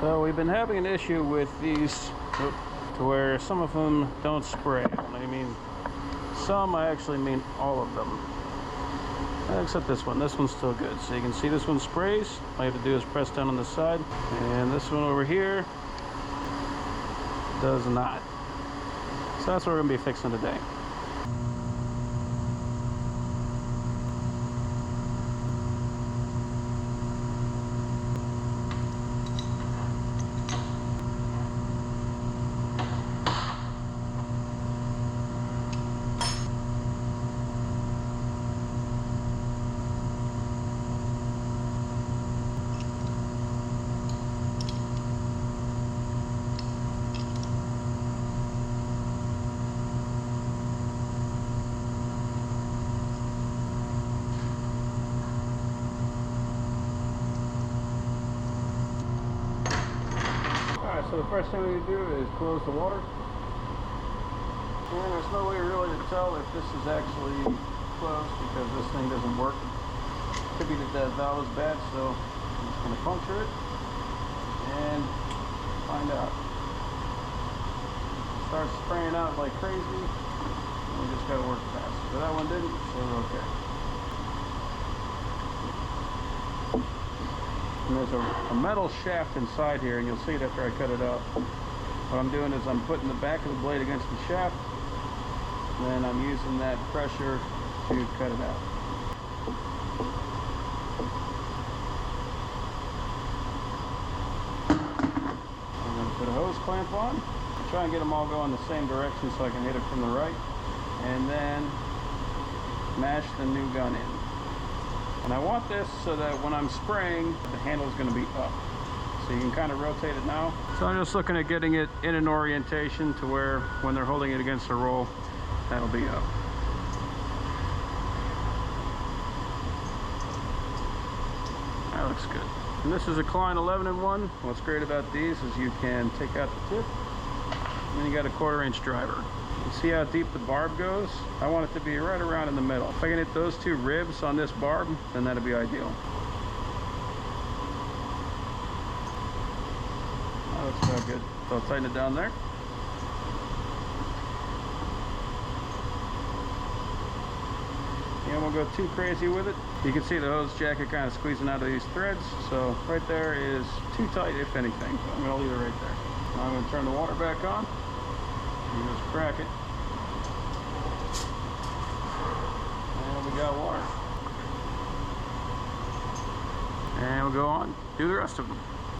So we've been having an issue with these to where some of them don't spray. When I mean some, I actually mean all of them. Except this one. This one's still good. So you can see this one sprays. All you have to do is press down on the side. And this one over here does not. So that's what we're going to be fixing today. So the first thing we do is close the water. And there's no way really to tell if this is actually closed because this thing doesn't work. Could be that that valve is bad, so I'm just going to puncture it and find out. It starts spraying out like crazy, and we just got to work fast. But that one didn't, so we're okay. And there's a metal shaft inside here, and you'll see it after I cut it out. What I'm doing is I'm putting the back of the blade against the shaft, and then I'm using that pressure to cut it out. I'm going to put a hose clamp on, try and get them all going the same direction so I can hit it from the right, and then mash the new gun in. And I want this so that when I'm spraying, the handle is going to be up. So you can kind of rotate it now. So I'm just looking at getting it in an orientation to where when they're holding it against the roll, that'll be up. That looks good. And this is a Klein 11-in-1. What's great about these is you can take out the tip, and then you got a 1/4-inch driver. You see how deep the barb goes? I want it to be right around in the middle. If I can hit those two ribs on this barb, then that'd be ideal. That looks about good. So I'll tighten it down there. And we'll go too crazy with it. You can see the hose jacket kind of squeezing out of these threads. So right there is too tight, if anything. So I'm going to leave it right there. Now I'm going to turn the water back on. You just crack it. And we got water. And we'll go on, do the rest of them.